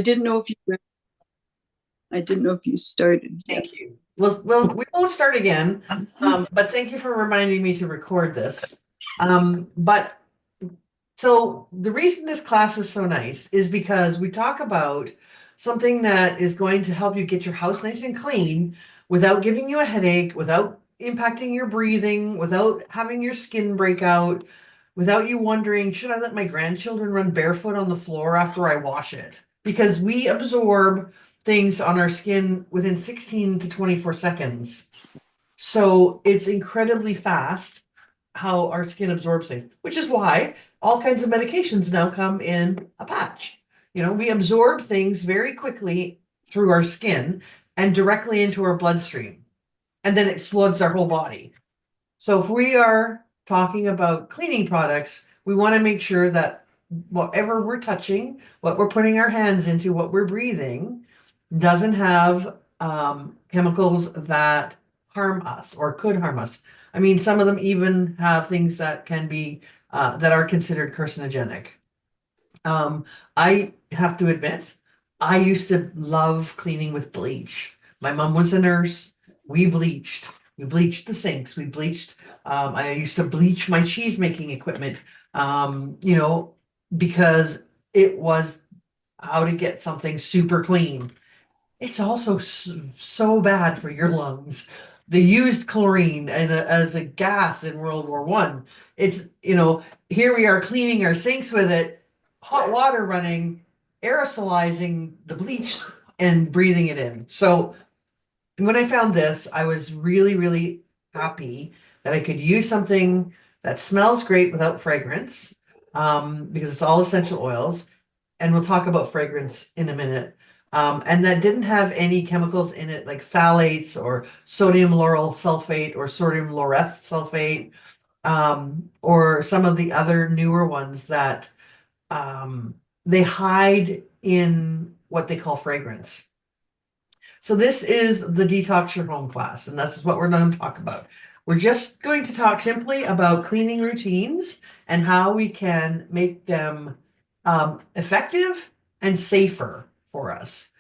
didn't know if you started yet. Thank you. Well, we won't start again, but thank you for reminding me to record this. But so the reason this class is so nice is because we talk about something that is going to help you get your house nice and clean without giving you a headache, without impacting your breathing, without having your skin break out, without you wondering, should I let my grandchildren run barefoot on the floor after I wash it? Because we absorb things on our skin within 16 to 24 seconds. So it's incredibly fast how our skin absorbs things, which is why all kinds of medications now come in a patch. We absorb things very quickly through our skin and directly into our bloodstream, and then it floods our whole body. So if we are talking about cleaning products, we want to make sure that whatever we're touching, what we're putting our hands into, what we're breathing, doesn't have chemicals that harm us or could harm us. I mean, some of them even have things that can be that are considered carcinogenic. Um, I have to admit, I used to love cleaning with bleach. My mom was a nurse. We bleached. We bleached the sinks. We bleached. I used to bleach my cheese making equipment. You know, because it was how to get something super clean. It's also so bad for your lungs. They used chlorine as a gas in World War One. It's, here we are cleaning our sinks with it, hot water running, aerosolizing the bleach and breathing it in. So when I found this, I was really, really happy that I could use something that smells great without fragrance, because it's all essential oils, and we'll talk about fragrance in a minute. And that didn't have any chemicals in it like phthalates or sodium lauryl sulfate or sodium laureth sulfate, or some of the other newer ones that they hide in what they call fragrance. So this is the Detox Your Home class, and this is what we're going to talk about. We're just going to talk simply about cleaning routines and how we can make them effective and safer for us,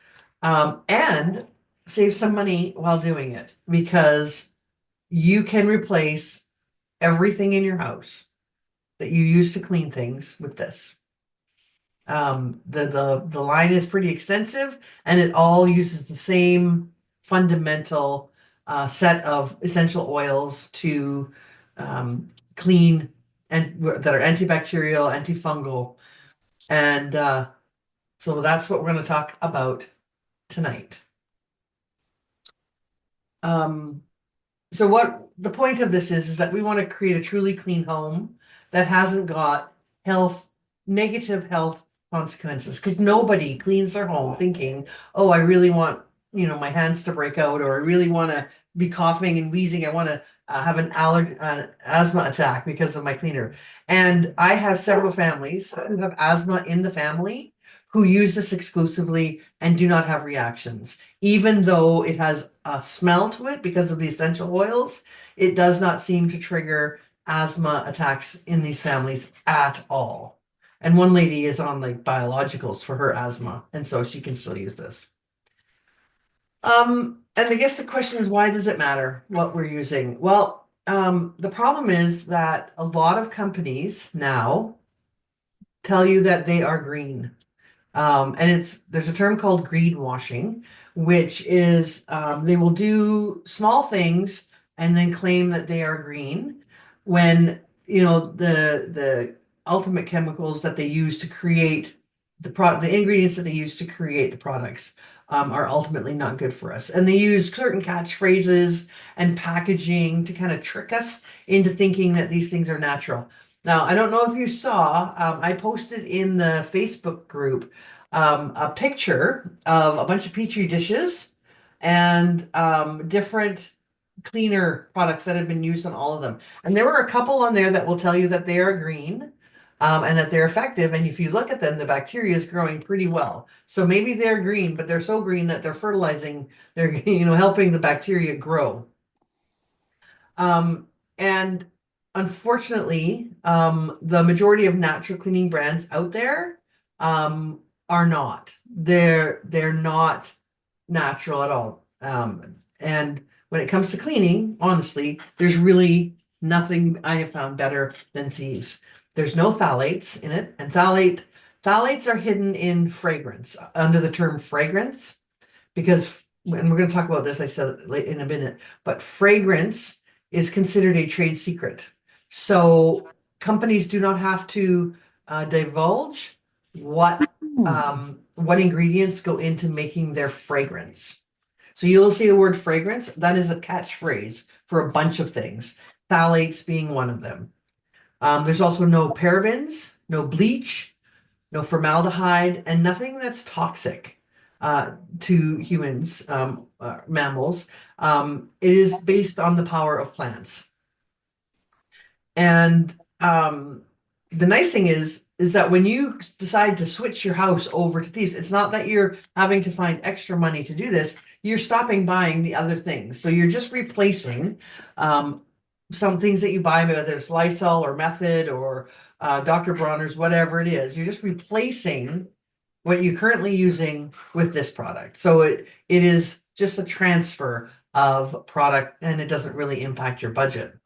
and save some money while doing it, because you can replace everything in your house that you use to clean things with this. The line is pretty extensive, and it all uses the same fundamental set of essential oils to clean, and that are antibacterial, antifungal, and so that's what we're going to talk about tonight. Um, so what the point of this is that we want to create a truly clean home that hasn't got negative health consequences, because nobody cleans their home thinking, oh, I really want, my hands to break out, or I really want to be coughing and wheezing. I want to have an asthma attack because of my cleaner. And I have several families who have asthma in the family who use this exclusively and do not have reactions. Even though it has a smell to it because of the essential oils, it does not seem to trigger asthma attacks in these families at all. And one lady is on like biologicals for her asthma, and so she can still use this. And I guess the question is, why does it matter what we're using? Well, the problem is that a lot of companies now tell you that they are green. And there's a term called greenwashing, which is they will do small things and then claim that they are green when the ultimate chemicals that they use to create the ingredients that they use to create the products are ultimately not good for us. And they use certain catchphrases and packaging to kind of trick us into thinking that these things are natural. Now, I don't know if you saw, I posted in the Facebook group a picture of a bunch of petri dishes and different cleaner products that have been used on all of them. And there were a couple on there that will tell you that they are green, and that they're effective. And if you look at them, the bacteria is growing pretty well. So maybe they're green, but they're so green that they're fertilizing, they're helping the bacteria grow. And unfortunately, the majority of natural cleaning brands out there are not. They're not natural at all. And when it comes to cleaning, honestly, there's really nothing I have found better than thieves. There's no phthalates in it, and phthalates are hidden in fragrance under the term fragrance because, and we're going to talk about this, I said in a minute, but fragrance is considered a trade secret. So companies do not have to divulge what ingredients go into making their fragrance. So you'll see the word fragrance. That is a catchphrase for a bunch of things. Phthalates being one of them. There's also no parabens, no bleach, no formaldehyde, and nothing that's toxic to humans, mammals. It is based on the power of plants. And the nice thing is that when you decide to switch your house over to thieves, it's not that you're having to find extra money to do this. You're stopping buying the other things. So you're just replacing some things that you buy, whether it's Lysol or Method or Dr. Bronner's, whatever it is. You're just replacing what you're currently using with this product. So it is just a transfer of product, and it doesn't really impact your budget.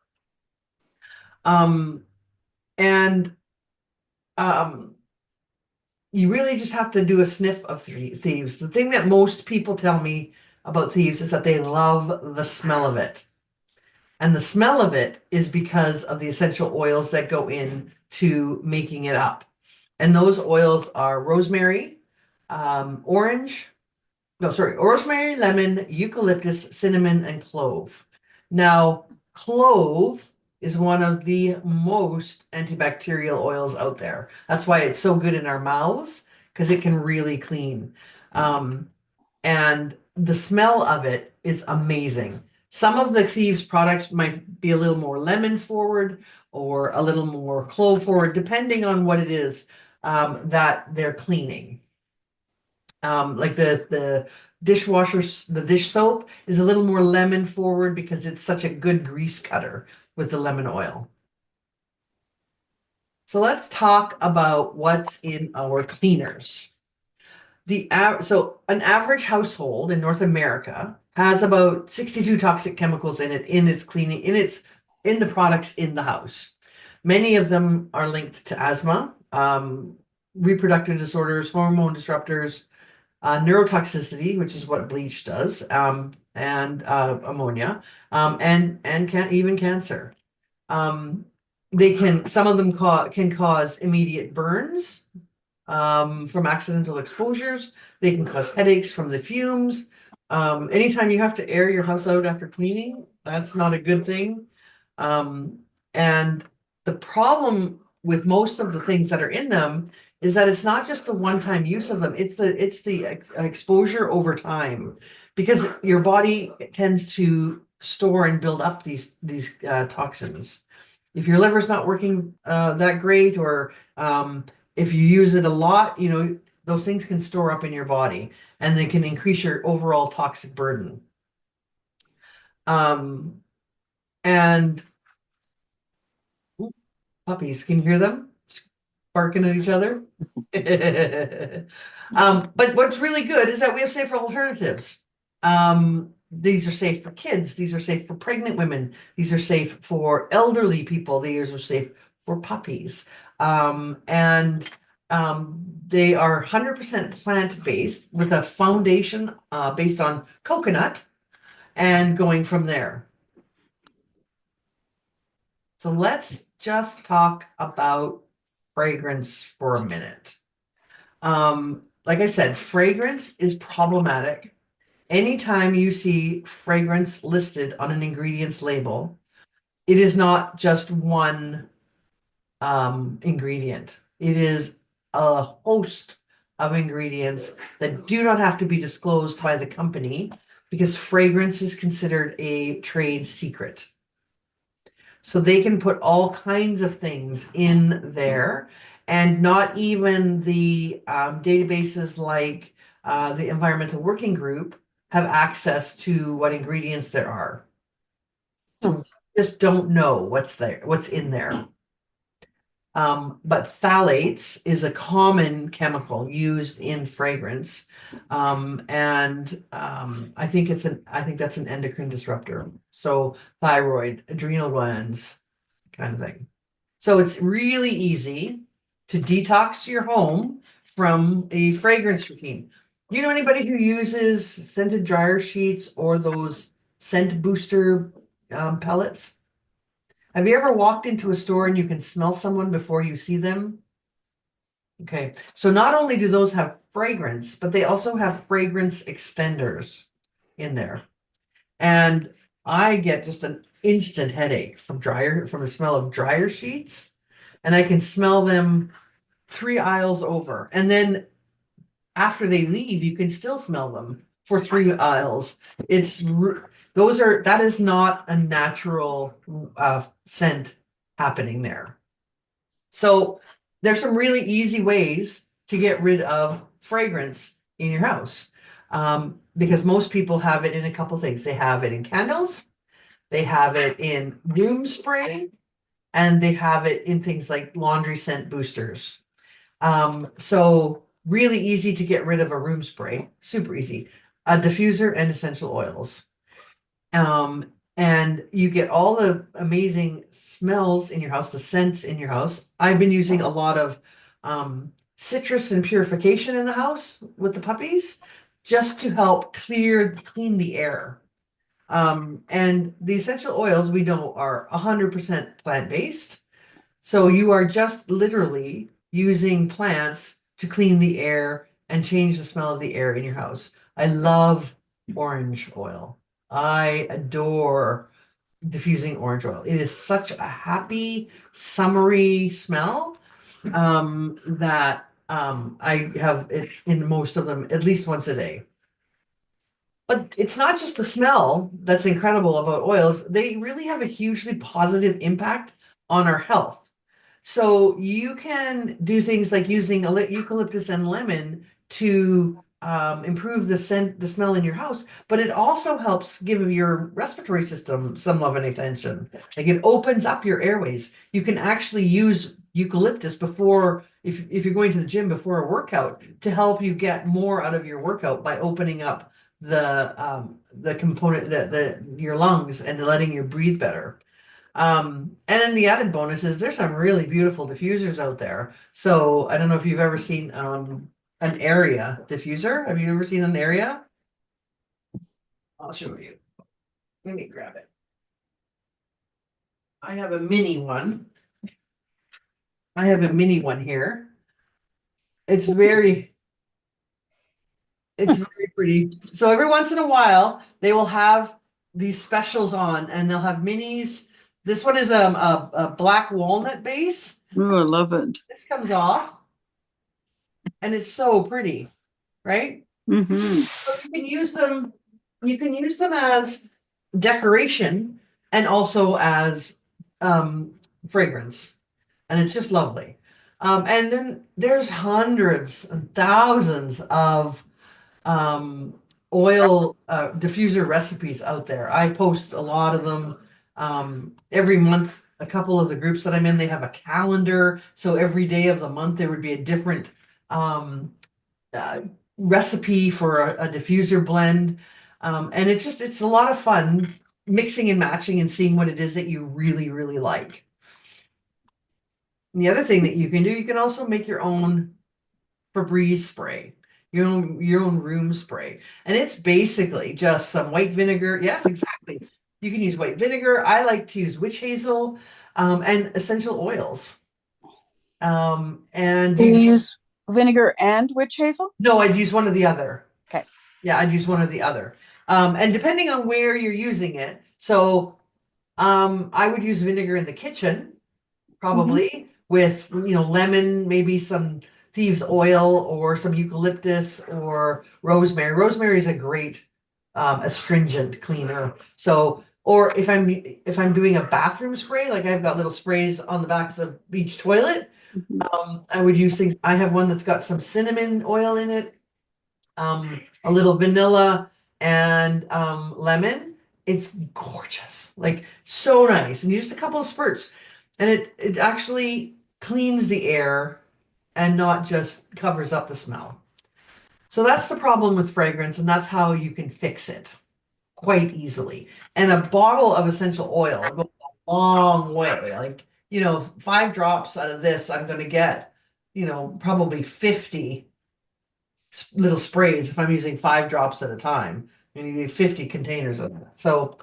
Um, and you really just have to do a sniff of thieves. The thing that most people tell me about thieves is that they love the smell of it. And the smell of it is because of the essential oils that go in to making it up. And those oils are rosemary, orange, no, sorry, rosemary, lemon, eucalyptus, cinnamon, and clove. Now, clove is one of the most antibacterial oils out there. That's why it's so good in our mouths, because it can really clean. And the smell of it is amazing. Some of the Thieves products might be a little more lemon forward or a little more clove forward, depending on what it is that they're cleaning. Like the dishwashers, the dish soap is a little more lemon forward because it's such a good grease cutter with the lemon oil. So let's talk about what's in our cleaners. So an average household in North America has about 62 toxic chemicals in it in its cleaning in the products in the house. Many of them are linked to asthma, reproductive disorders, hormone disruptors, neurotoxicity, which is what bleach does, and ammonia, even cancer. Some of them can cause immediate burns from accidental exposures. They can cause headaches from the fumes. Anytime you have to air your house out after cleaning, that's not a good thing. And the problem with most of the things that are in them is that it's not just the one-time use of them, it's the exposure over time, because your body tends to store and build up these toxins. If your liver's not working that great, or if you use it a lot, those things can store up in your body and they can increase your overall toxic burden. And puppies, can you hear them barking at each other? But what's really good is that we have safer alternatives. These are safe for kids. These are safe for pregnant women. These are safe for elderly people. These are safe for puppies. And they are 100% plant-based with a foundation based on coconut and going from there. So let's just talk about fragrance for a minute. Like I said, fragrance is problematic. Anytime you see fragrance listed on an ingredients label, it is not just one ingredient. It is a host of ingredients that do not have to be disclosed by the company because fragrance is considered a trade secret. So they can put all kinds of things in there, and not even the databases like the Environmental Working Group have access to what ingredients there are. So just don't know what's in there. But phthalates is a common chemical used in fragrance. I think I think that's an endocrine disruptor. So thyroid, adrenal glands, kind of thing. So it's really easy to detox your home from a fragrance routine. Do you know anybody who uses scented dryer sheets or those scent booster pellets? Have you ever walked into a store and you can smell someone before you see them? Okay, so not only do those have fragrance, but they also have fragrance extenders in there. And I get just an instant headache from the smell of dryer sheets, and I can smell them 3 aisles over. And then after they leave, you can still smell them for 3 aisles. That is not a natural scent happening there. So there's some really easy ways to get rid of fragrance in your house. Because most people have it in a couple things. They have it in candles, they have it in room spray, and they have it in things like laundry scent boosters. So really easy to get rid of a room spray, super easy. A diffuser and essential oils. And you get all the amazing smells in your house, the scents in your house. I've been using a lot of citrus and purification in the house with the puppies just to help clean the air. And the essential oils we know are 100% plant-based. So you are just literally using plants to clean the air and change the smell of the air in your house. I love orange oil. I adore diffusing orange oil. It is such a happy, summery smell that I have it in most of them at least once a day. But it's not just the smell that's incredible about oils. They really have a hugely positive impact on our health. So you can do things like using eucalyptus and lemon to improve the smell in your house, but it also helps give your respiratory system some love and attention. Like it opens up your airways. You can actually use eucalyptus if you're going to the gym before a workout to help you get more out of your workout by opening up the component the your lungs and letting you breathe better. And then the added bonus is there's some really beautiful diffusers out there. So I don't know if you've ever seen an area diffuser. Have you ever seen an area? I'll show you. Let me grab it. I have a mini one. I have a mini one here. It's very It's very pretty. So every once in a while, they will have these specials on, and they'll have minis. This one is a black walnut base. Oh, I love it. This comes off, and it's so pretty, right? Mm-hmm. So you can use them. You can use them as decoration and also as fragrance, and it's just lovely. And then there's hundreds and thousands of um, oil diffuser recipes out there. I post a lot of them every month. A couple of the groups that I'm in, they have a calendar. So every day of the month, there would be a different um, uh, recipe for a diffuser blend. And it's a lot of fun mixing and matching and seeing what it is that you really, really like. And the other thing that you can do, you can also make your own Febreze spray, your own room spray. And it's basically just some white vinegar. Yes, exactly. You can use white vinegar. I like to use witch hazel and essential oils. And Do you you use vinegar and witch hazel? No, I'd use one or the other. Okay. Yeah, I'd use one or the other. And depending on where you're using it, so I would use vinegar in the kitchen, probably with lemon, maybe some thieves oil or some eucalyptus or rosemary. Rosemary is a great astringent cleaner. So, or if I'm doing a bathroom spray, like I've got little sprays on the backs of each toilet, I would use things. I have one that's got some cinnamon oil in it, a little vanilla and lemon. It's gorgeous, like so nice, and just a couple of spurts, and it actually cleans the air and not just covers up the smell. So that's the problem with fragrance, and that's how you can fix it quite easily. And a bottle of essential oil goes a long way. Like, 5 drops out of this, I'm going to get, probably 50 little sprays if I'm using 5 drops at a time. And you need 50 containers of that. So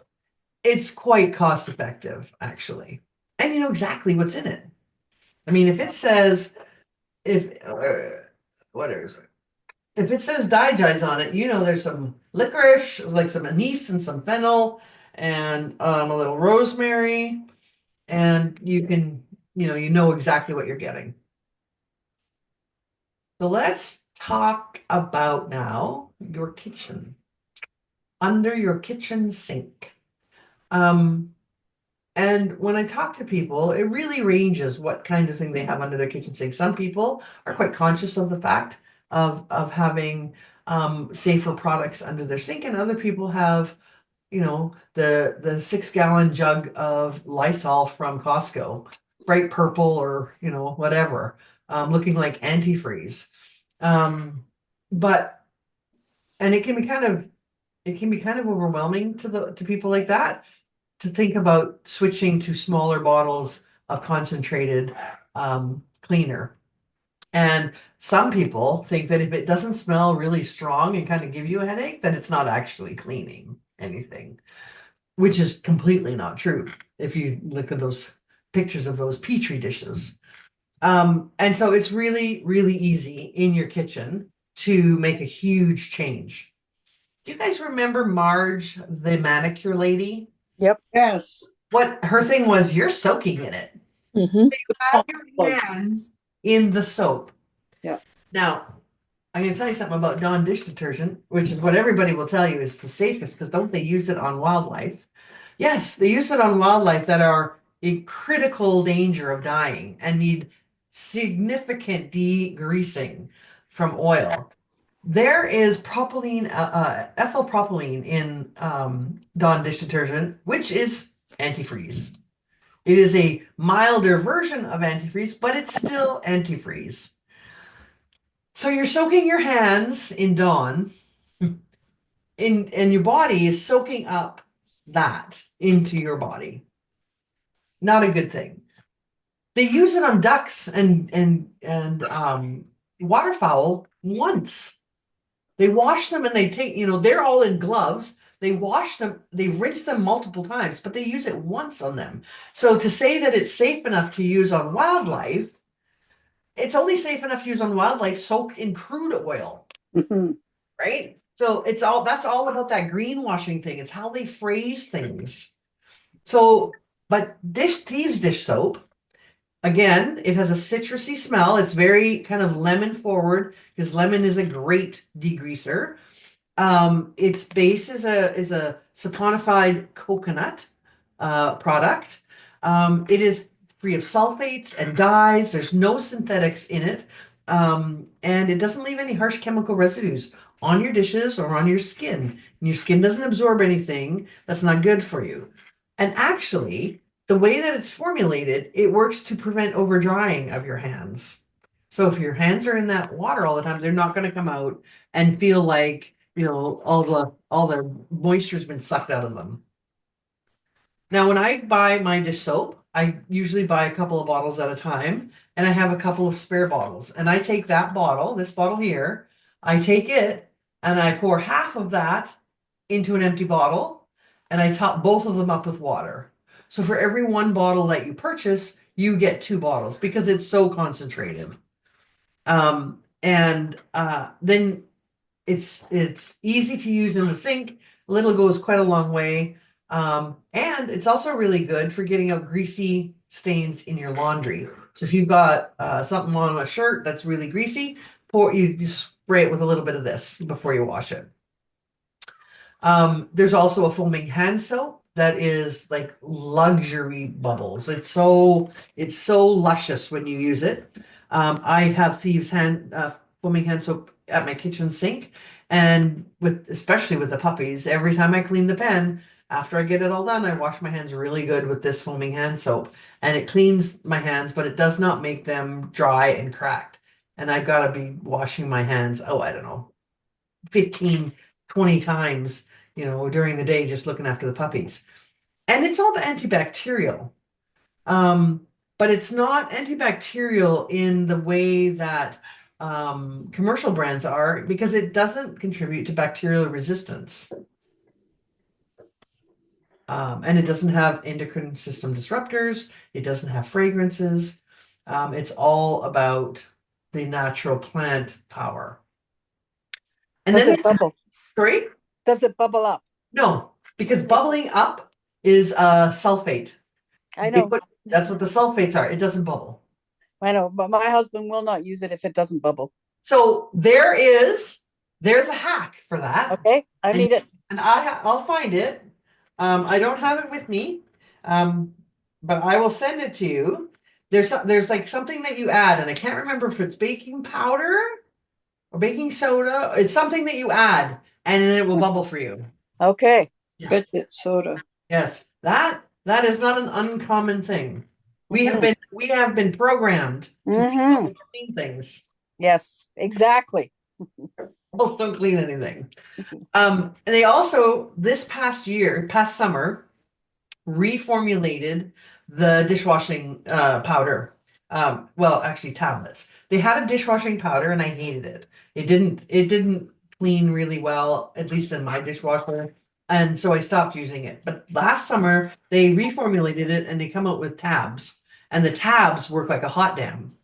it's quite cost effective, actually. And you know exactly what's in it. I mean, if it says, if, what is it? If it says digize on it, there's some licorice, like some anise and some fennel and a little rosemary, and you know exactly what you're getting. So let's talk about now your kitchen. Under your kitchen sink. Um, and when I talk to people, it really ranges what kind of thing they have under their kitchen sink. Some people are quite conscious of the fact of having safer products under their sink, and other people have, the 6 gallon jug of Lysol from Costco, bright purple or whatever, looking like antifreeze. Um, but and it can be kind of overwhelming to people like that to think about switching to smaller bottles of concentrated cleaner. And some people think that if it doesn't smell really strong and kind of give you a headache, that it's not actually cleaning anything, which is completely not true if you look at those pictures of those petri dishes. And so it's really, really easy in your kitchen to make a huge change. Do you guys remember Marge, the manicure lady? Yep. Yes. What her thing was, you're soaking in it. Mm-hmm. Have your hands in the soap. Yeah. Now, I'm going to tell you something about Dawn dish detergent, which is what everybody will tell you is the safest, because don't they use it on wildlife? Yes, they use it on wildlife that are in critical danger of dying and need significant degreasing from oil. There is propylene, ethyl propylene in Dawn dish detergent, which is antifreeze. It is a milder version of antifreeze, but it's still antifreeze. So you're soaking your hands in Dawn, and your body is soaking up that into your body. Not a good thing. They use it on ducks and waterfowl once. They wash them and they take, they're all in gloves. They wash them, they rinse them multiple times, but they use it once on them. So to say that it's safe enough to use on wildlife, it's only safe enough to use on wildlife soaked in crude oil, Mhm. right? So that's all about that greenwashing thing. It's how they phrase things. So, but Thieves dish soap, again, it has a citrusy smell. It's very kind of lemon forward because lemon is a great degreaser. Its base is a saponified coconut product. It is free of sulfates and dyes. There's no synthetics in it. And it doesn't leave any harsh chemical residues on your dishes or on your skin. And your skin doesn't absorb anything that's not good for you. And actually, the way that it's formulated, it works to prevent over drying of your hands. So if your hands are in that water all the time, they're not going to come out and feel like, all the moisture's been sucked out of them. Now, when I buy my dish soap, I usually buy a couple of bottles at a time, and I have a couple of spare bottles. And I take that bottle, this bottle here, I take it and I pour half of that into an empty bottle, and I top both of them up with water. So for every one bottle that you purchase, you get 2 bottles because it's so concentrated. And then it's easy to use in the sink. Little goes quite a long way. And it's also really good for getting out greasy stains in your laundry. So if you've got something on a shirt that's really greasy, you just spray it with a little bit of this before you wash it. There's also a foaming hand soap that is like luxury bubbles. It's so luscious when you use it. I have foaming hand soap at my kitchen sink, and especially with the puppies, every time I clean the pen, after I get it all done, I wash my hands really good with this foaming hand soap, and it cleans my hands, but it does not make them dry and cracked. And I've got to be washing my hands, oh, I don't know, 15, 20 times, during the day, just looking after the puppies. And it's all antibacterial. Um, but it's not antibacterial in the way that commercial brands are, because it doesn't contribute to bacterial resistance. And it doesn't have endocrine system disruptors. It doesn't have fragrances. It's all about the natural plant power. And Does then, it bubble? sorry? Does it bubble up? No, because bubbling up is sulfate. I know, That's what the sulfates are. It doesn't bubble. I know, but my husband will not use it if it doesn't bubble. So there's a hack for that. Okay, I And, need it. and I'll find it. I don't have it with me, but I will send it to you. There's like something that you add, and I can't remember if it's baking powder or baking soda. It's something that you add, and then it will bubble for you. Okay. Yeah. Bet it's soda. Yes, that is not an uncommon thing. We have Mhm. been programmed to think Mhm. how we clean things. Yes, exactly. Almost don't clean anything. And they also this past summer, reformulated the dishwashing powder. Well, actually tablets. They had a dishwashing powder and I hated it. It didn't clean really well, at least in my dishwasher. And so I stopped using it. But last summer they reformulated it and they come out with tabs. And the tabs work like a hot dam.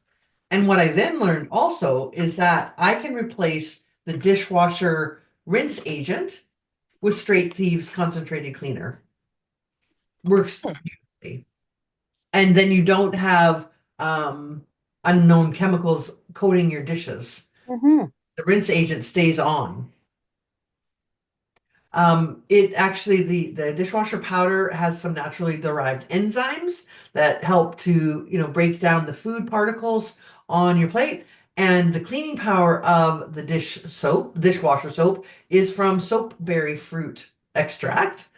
And what I then learned also is that I can replace the dishwasher rinse agent with Straight Thieves concentrated cleaner. Works beautifully. And then you don't have unknown chemicals coating your dishes. Mhm. The rinse agent stays on. It actually the dishwasher powder has some naturally derived enzymes that help to break down the food particles on your plate. And the cleaning power of the dishwasher soap, is from soapberry fruit extract,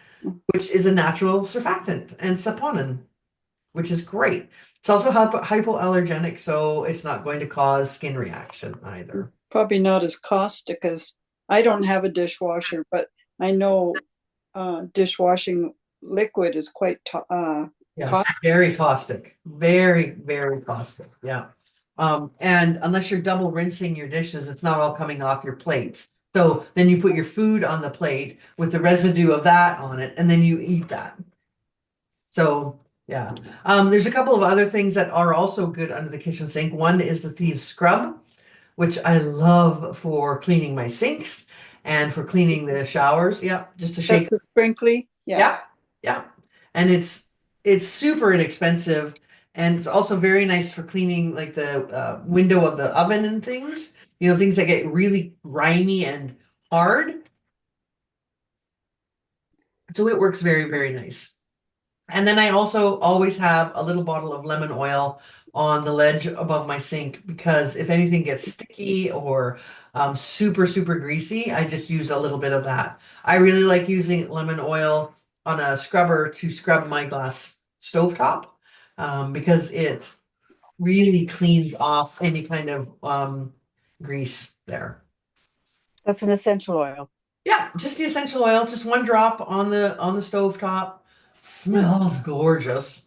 which is a natural surfactant and saponin, which is great. It's also hypoallergenic, so it's not going to cause skin reaction either. Probably not as caustic as I don't have a dishwasher, but I know dishwashing liquid is quite Yes, very caustic. Very, very caustic. Yeah. And unless you're double rinsing your dishes, it's not all coming off your plates. So then you put your food on the plate with the residue of that on it, and then you eat that. So yeah. There's a couple of other things that are also good under the kitchen sink. One is the Thieves Scrub, which I love for cleaning my sinks and for cleaning the showers. Yeah, just to shake. that's the sprinkly. Yeah. Yeah, yeah. And it's super inexpensive, and it's also very nice for cleaning like the window of the oven and things. Things that get really grimy and hard. So it works very, very nice. And then I also always have a little bottle of lemon oil on the ledge above my sink, because if anything gets sticky or super, super greasy, I just use a little bit of that. I really like using lemon oil on a scrubber to scrub my glass stovetop, because it really cleans off any kind of grease there. That's an essential oil. Yeah, just the essential oil, just one drop on the stovetop. Smells gorgeous.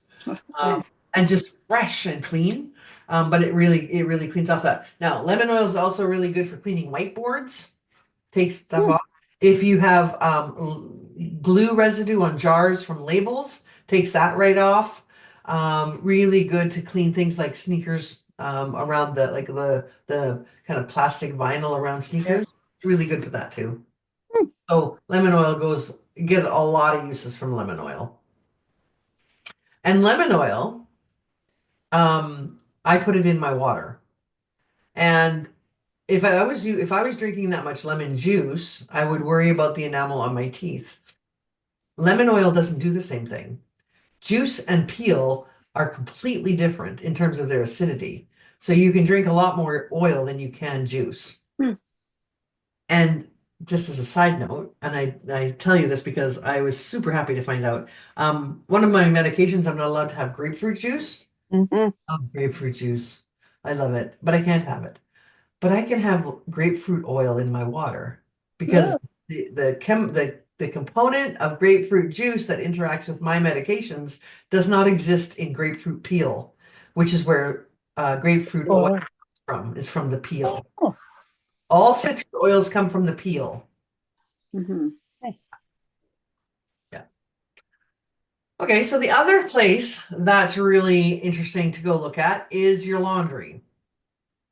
And just fresh and clean. But it really cleans off that. Now, lemon oil is also really good for cleaning whiteboards. Takes stuff off. If you have glue residue on jars from labels, takes that right off. Really good to clean things like sneakers, around the kind of plastic vinyl around sneakers. It's really good for that too. So lemon oil get a lot of uses from lemon oil. And lemon oil, I put it in my water. And if I was drinking that much lemon juice, I would worry about the enamel on my teeth. Lemon oil doesn't do the same thing. Juice and peel are completely different in terms of their acidity. So you can drink a lot more oil than you can juice. Hmm. And just as a side note, and I tell you this because I was super happy to find out. One of my medications, I'm not allowed to have grapefruit juice. Hmm. Grapefruit juice. I love it, but I can't have it. But I can have grapefruit oil in my water because Oh, the component of grapefruit juice that interacts with my medications does not exist in grapefruit peel, which is where grapefruit oil Oh. is from the peel. Oh. All citrus oils come from the peel. mhm. Yeah. Okay, so the other place that's really interesting to go look at is your laundry.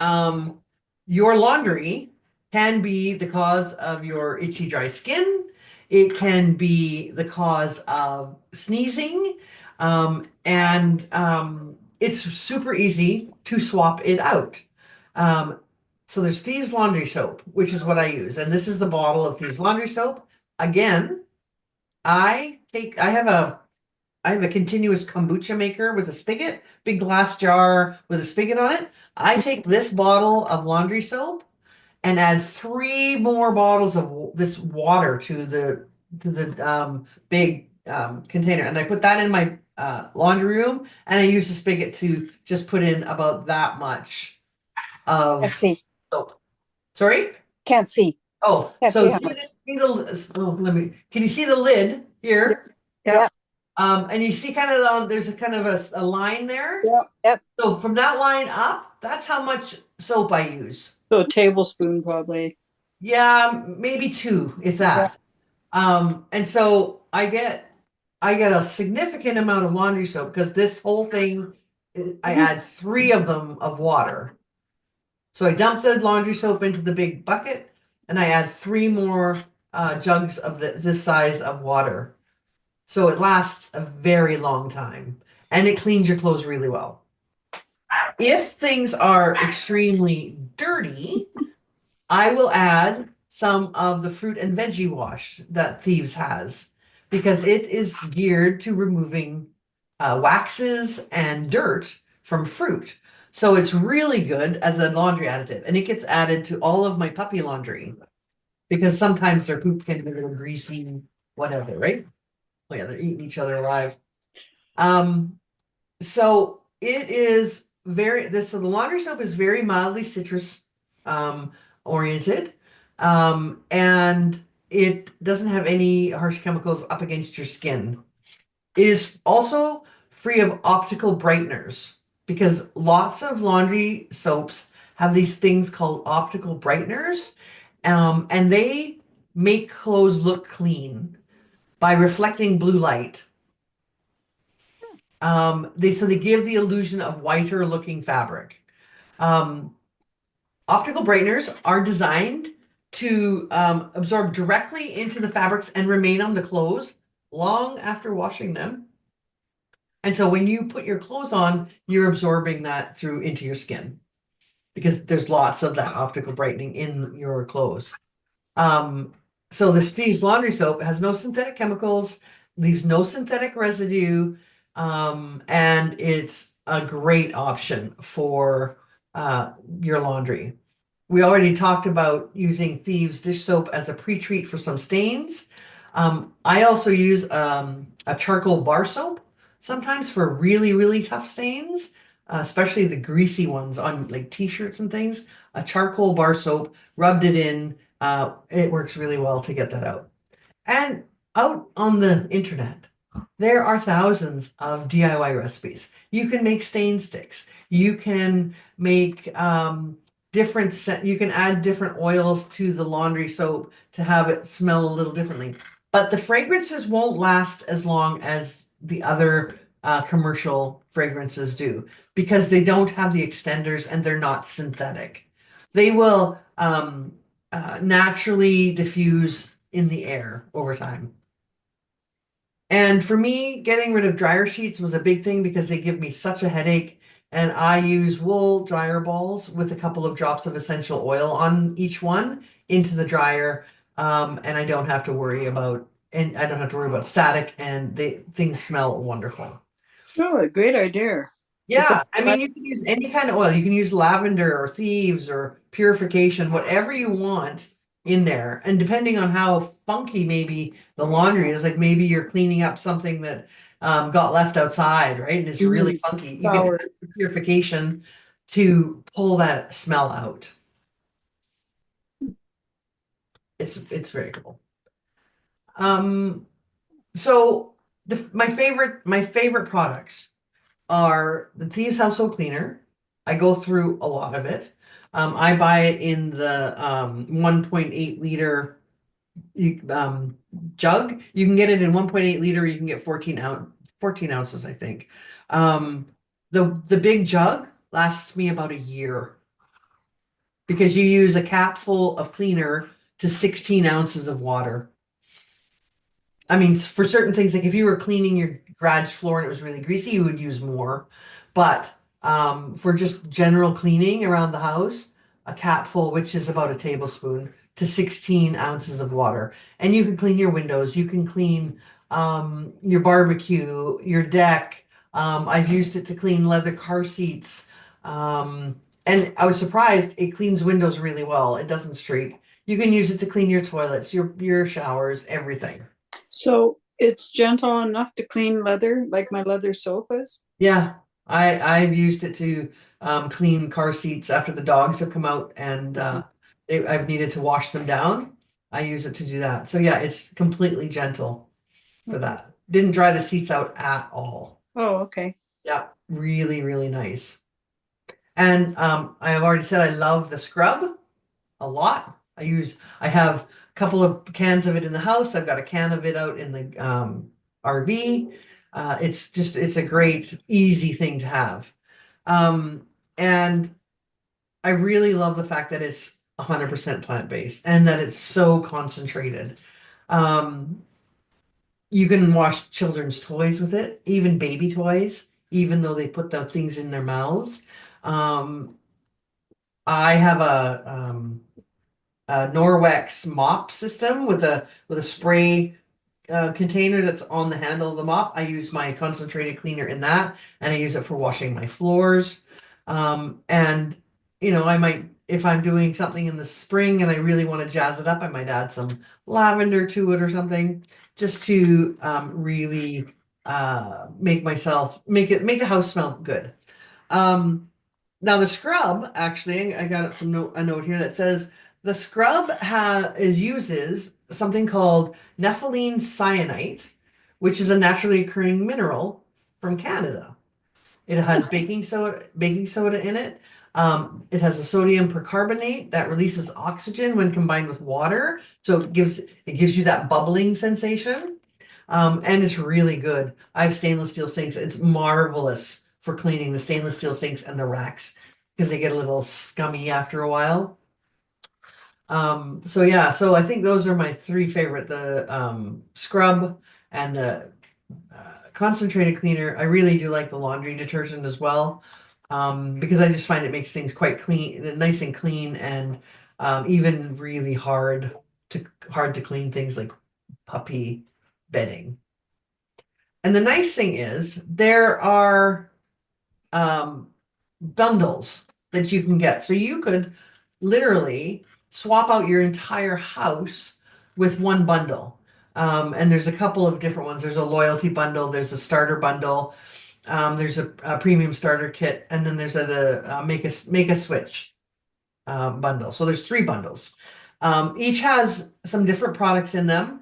Um, your laundry can be the cause of your itchy, dry skin. It can be the cause of sneezing. And it's super easy to swap it out. Um, so there's Thieves Laundry Soap, which is what I use. And this is the bottle of Thieves Laundry Soap. Again, I have a continuous kombucha maker with a spigot, big glass jar with a spigot on it. I take this bottle of laundry soap and add three more bottles of this water to the big container, and I put that in my laundry room, and I use the spigot to just put in about that much Can't of see. soap. Sorry? Can't see. Oh, Can't so see how see much. this, see the, oh, let me, can you see the lid Yep, here? yep, And you see kind of there's a kind of a line there. yep. Yep. So from that line up, that's how much soap I use. So a tablespoon probably. Yeah, maybe two, if Yeah. that. And so I get a significant amount of laundry soap because this whole thing, I Mhm. add three of them of water. So I dump the laundry soap into the big bucket, and I add three more jugs of this size of water. So it lasts a very long time, and it cleans your clothes really well. If things are extremely dirty, I will add some of the fruit and veggie wash that Thieves has because it is geared to removing waxes and dirt from fruit. So it's really good as a laundry additive, and it gets added to all of my puppy laundry because sometimes their poop can be a little greasy, whatever, right? Oh yeah, they're eating each other alive. Um, so it is so the laundry soap is very mildly citrus um oriented. And it doesn't have any harsh chemicals up against your skin. It is also free of optical brighteners because lots of laundry soaps have these things called optical brighteners. And they make clothes look clean by reflecting blue light. They give the illusion of whiter looking fabric. Um, Optical brighteners are designed to absorb directly into the fabrics and remain on the clothes long after washing them. And so when you put your clothes on, you're absorbing that through into your skin because there's lots of that optical brightening in your clothes. Um, so the Steve's laundry soap has no synthetic chemicals, leaves no synthetic residue, and it's a great option for your laundry. We already talked about using Thieves dish soap as a pre-treat for some stains. I also use a charcoal bar soap sometimes for really, really tough stains, especially the greasy ones on like t-shirts and things. A charcoal bar soap, rubbed it in, it works really well to get that out. And out on the internet, there are thousands of DIY recipes. You can make stain sticks. You can make you can add different oils to the laundry soap to have it smell a little differently. But the fragrances won't last as long as the other commercial fragrances do because they don't have the extenders and they're not synthetic. They will naturally diffuse in the air over time. And for me, getting rid of dryer sheets was a big thing because they give me such a headache. And I use wool dryer balls with a couple of drops of essential oil on each one into the dryer. And I don't have to worry about static, and things smell wonderful. Oh, a great idea. It's a, Yeah, I mean, you can use any kind of oil. You can use lavender or thieves or purification, whatever you want. in there. And depending on how funky maybe the laundry is, like maybe you're cleaning up something that got left outside, right? And it's really funky. You can Sour. add purification to pull that smell out. It's very cool. So my favorite products are the Thieves Household Cleaner. I go through a lot of it. I buy it in the 1.8 liter jug. You can get it in 1.8 liter. You can get 14 ounces, I think. The big jug lasts me about a year because you use a cap full of cleaner to 16 ounces of water. I mean, for certain things, like if you were cleaning your garage floor and it was really greasy, you would use more. But for just general cleaning around the house, a capful, which is about a tablespoon, to 16 ounces of water. And you can clean your windows, you can clean your barbecue, your deck. I've used it to clean leather car seats. And I was surprised it cleans windows really well. It doesn't streak. You can use it to clean your toilets, your showers, everything. So it's gentle enough to clean leather, like my leather sofas. Yeah, I've used it to clean car seats after the dogs have come out and I've needed to wash them down. I use it to do that. So yeah, it's completely gentle for Okay. that. Didn't dry the seats out at all. Oh, okay. Yeah, really, really nice. And I have already said I love the scrub a lot. I have a couple of cans of it in the house. I've got a can of it out in the RV. It's a great, easy thing to have. And I really love the fact that it's 100% plant-based and that it's so concentrated. Um, you can wash children's toys with it, even baby toys, even though they put the things in their mouths. Um, I have a Norwex mop system with a spray container that's on the handle of the mop. I use my concentrated cleaner in that, and I use it for washing my floors. And I might, if I'm doing something in the spring and I really want to jazz it up, I might add some lavender to it or something, just to really make the house smell good. Now the scrub, actually, I got a note here that says the scrub uses something called nepheline cyanite, which is a naturally occurring mineral from Canada. It has baking soda in it. It has a sodium percarbonate that releases oxygen when combined with water, so it gives you that bubbling sensation. And it's really good. I have stainless steel sinks. It's marvelous for cleaning the stainless steel sinks and the racks because they get a little scummy after a while. So yeah, so I think those are my three favorite, the scrub and the concentrated cleaner. I really do like the laundry detergent as well, because I just find it makes things quite clean, nice and clean, and even really hard to clean things like puppy bedding. And the nice thing is there are bundles that you can get. So you could literally swap out your entire house with one bundle. And there's a couple of different ones. There's a loyalty bundle, there's a starter bundle, there's a premium starter kit, and then there's the make a switch bundle. So there's three bundles. Each has some different products in them,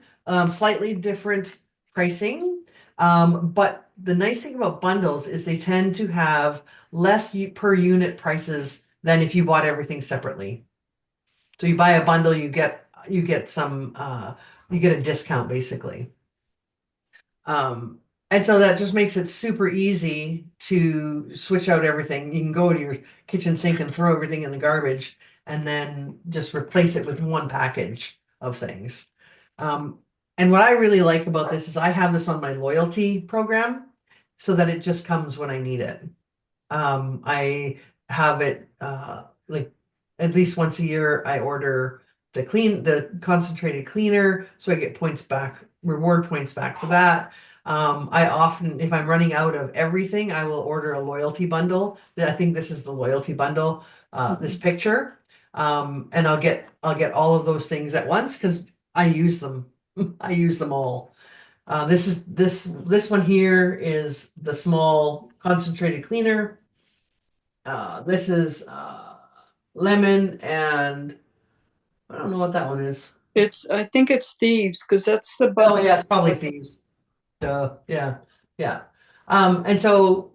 slightly different pricing. But the nice thing about bundles is they tend to have less per unit prices than if you bought everything separately. So you buy a bundle, you get a discount basically. And so that just makes it super easy to switch out everything. You can go to your kitchen sink and throw everything in the garbage and then just replace it with one package of things. And what I really like about this is I have this on my loyalty program so that it just comes when I need it. I have it like at least once a year. I order the concentrated cleaner, so I get reward points back for that. I often, if I'm running out of everything, I will order a loyalty bundle. I think this is the loyalty bundle, this picture. And I'll get all of those things at once because I use them. I use them all. This one here is the small concentrated cleaner. This is lemon, and I don't know what that one is. I think it's thieves because that's the Oh bubble. yeah, it's probably thieves. Yeah, yeah. And so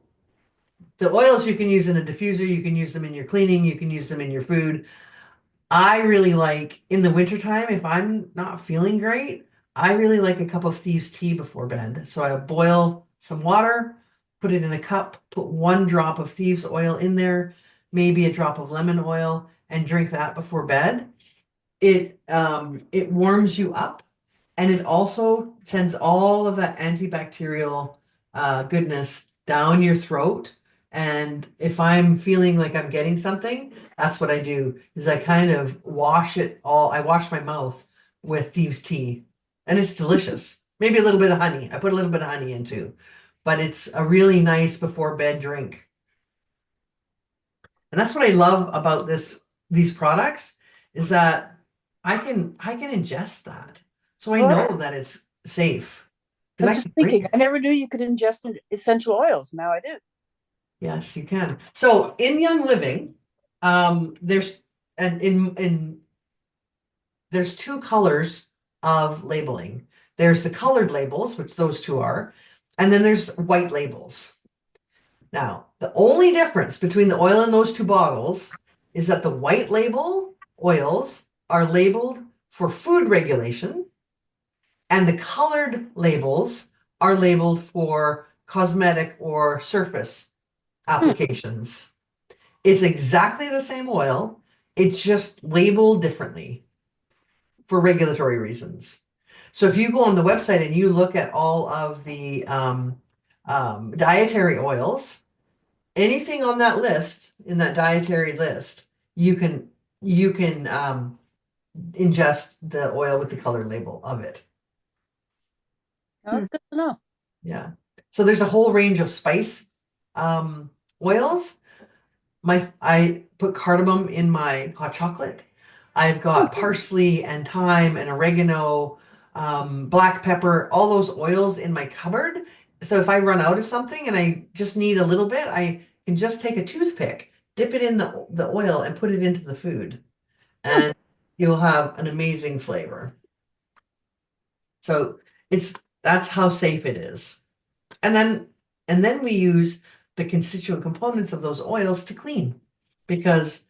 the oils you can use in a diffuser, you can use them in your cleaning, you can use them in your food. I really like in the wintertime, if I'm not feeling great, I really like a cup of thieves tea before bed. So I boil some water, put it in a cup, put 1 drop of thieves oil in there, maybe a drop of lemon oil, and drink that before bed. It warms you up, and it also sends all of that antibacterial goodness down your throat. And if I'm feeling like I'm getting something, that's what I do is I kind of I wash my mouth with thieves tea, and it's delicious. Maybe a little bit of honey. I put a little bit of honey in too, but it's a really nice before bed drink. And that's what I love about these products is that I can ingest that. So I know that it's safe. I Because was I just can drink thinking, it. I never knew you could ingest essential oils. Now I do. Yes, you can. So in Young Living, there's and in there's 2 colors of labeling. There's the colored labels, which those 2 are, and then there's white labels. Now, the only difference between the oil in those 2 bottles is that the white label oils are labeled for food regulation, and the colored labels are labeled for cosmetic or surface applications. It's exactly the same oil, it's just labeled differently for regulatory reasons. So if you go on the website and you look at all of the dietary oils, anything on that list, in that dietary list, you can ingest the oil with the color label of it. Oh, that's good to know. Yeah. So there's a whole range of spice oils. I put cardamom in my hot chocolate. I've got parsley and thyme and oregano, black pepper, all those oils in my cupboard. So if I run out of something and I just need a little bit, I can just take a toothpick, dip it in the oil, and put it into the food, and you'll have an amazing flavor. So that's how safe it is. And then we use the constituent components of those oils to clean, because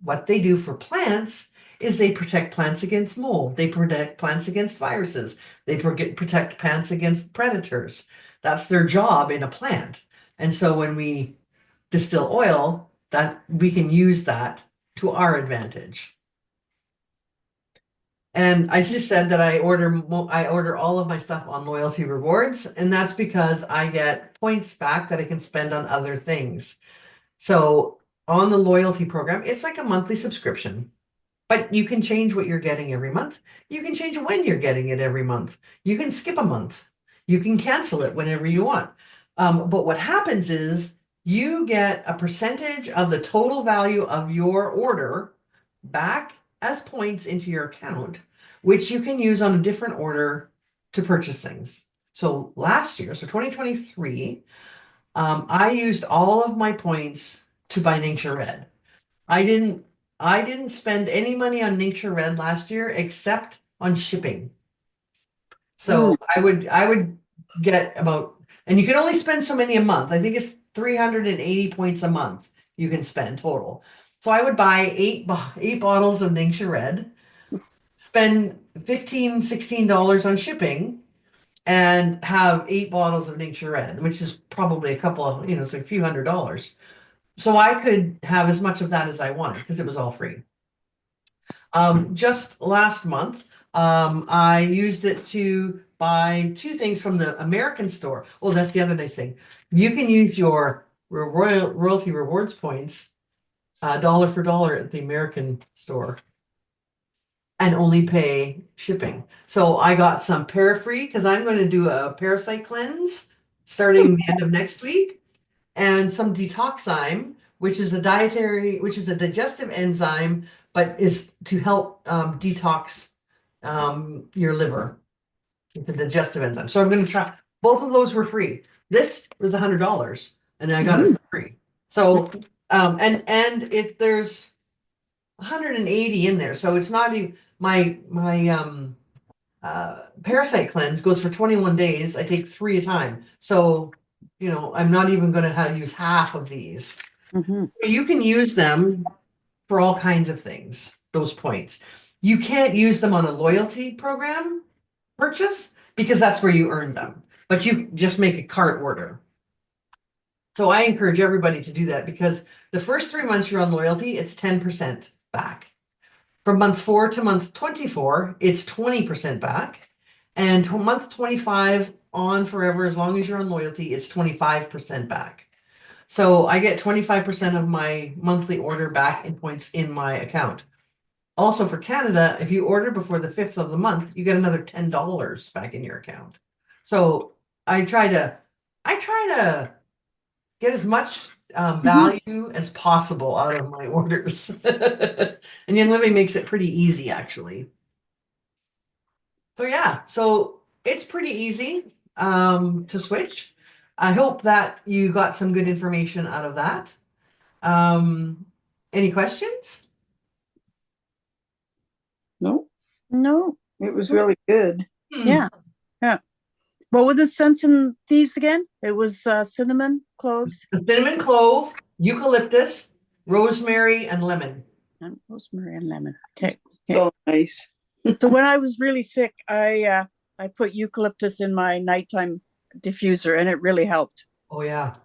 what they do for plants is they protect plants against mold, they protect plants against viruses, they protect plants against predators. That's their job in a plant. And so when we distill oil, that we can use that to our advantage. And I just said that I order all of my stuff on loyalty rewards, and that's because I get points back that I can spend on other things. So on the loyalty program, it's like a monthly subscription, but you can change what you're getting every month. You can change when you're getting it every month. You can skip a month. You can cancel it whenever you want. But what happens is you get a percentage of the total value of your order back as points into your account, which you can use on a different order to purchase things. So last year, so 2023, I used all of my points to buy Nature Red. I didn't spend any money on Nature Red last year except on shipping. So I would get about, and you can only spend so many a month. I think it's 380 points a month you can spend total. So I would buy eight bottles of Nature Red, spend $15-16 on shipping, and have 8 bottles of Nature Red, which is probably a couple of, it's a few $100s. So I could have as much of that as I wanted because it was all free. Just last month, I used it to buy 2 things from the American store. Oh, that's the other nice thing. You can use your royalty rewards points dollar for dollar at the American store and only pay shipping. So I got some Parafree because I'm going to do a parasite cleanse starting the end of next week, and some Detoxime, which is a digestive enzyme but is to help detox your liver. It's a digestive enzyme. So I'm going to try. Both of those were free. This was $100, and I got it for free. So and if there's 180 in there, so it's not even my parasite cleanse goes for 21 days. I take 3 a time. So, I'm not even going to use half of these. Mhm. You can use them for all kinds of things, those points. You can't use them on a loyalty program purchase because that's where you earn them. But you just make a cart order. So I encourage everybody to do that because the first 3 months you're on loyalty, it's 10% back. From month 4 to month 24, it's 20% back. And to month 25 on forever, as long as you're on loyalty, it's 25% back. So I get 25% of my monthly order back in points in my account. Also for Canada, if you order before the 5th of the month, you get another $10 back in your account. So I try to get as much value as possible out of my orders. And Young Living makes it pretty easy, actually. So yeah, so it's pretty easy to switch. I hope that you got some good information out of that. Any questions? No, No. it was really good. Yeah. Yeah. What were the scents and thieves again? It was cinnamon, cloves, Cinnamon, clove, eucalyptus, rosemary, and lemon. and rosemary and lemon. Okay. So nice. So when I was really sick, I put eucalyptus in my nighttime diffuser, and it really helped. Oh yeah.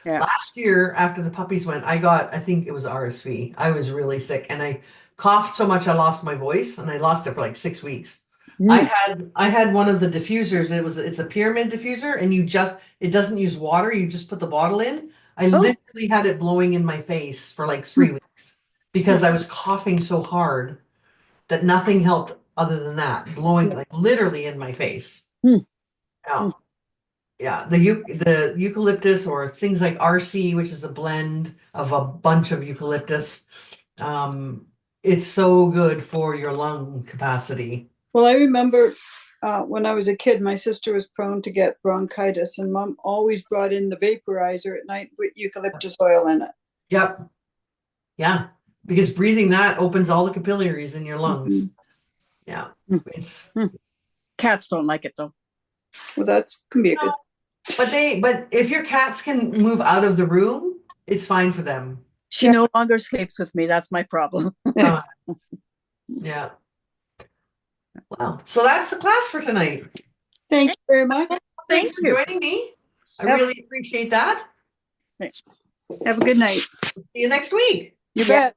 Yeah. Last year, after the puppies went, I think it was RSV. I was really sick and I coughed so much I lost my voice and I lost it for like 6 weeks. Mm. I had one of the diffusers. It's a pyramid diffuser and it doesn't use water. You just put the bottle in. I Oh. literally had it blowing in my face for like 3 weeks because I was coughing so hard that nothing helped other than that, blowing like literally in my face. Mm. Yeah. Mm. Yeah, the eucalyptus or things like RC, which is a blend of a bunch of eucalyptus. It's so good for your lung capacity. Well, I remember when I was a kid, my sister was prone to get bronchitis, and Mom always brought in the vaporizer at night with eucalyptus oil in it. Yep. Yeah, because breathing that opens all the capillaries in your lungs. Yeah. Mm. It's Cats don't like it though. Well, that's can be a good. but if your cats can move out of the room, it's fine for them. She no longer sleeps with me. That's my problem. Yeah. Well, so that's the class for tonight. Thank you very much. Thanks for joining me. I really appreciate that. Have a good night. See you next week. You bet.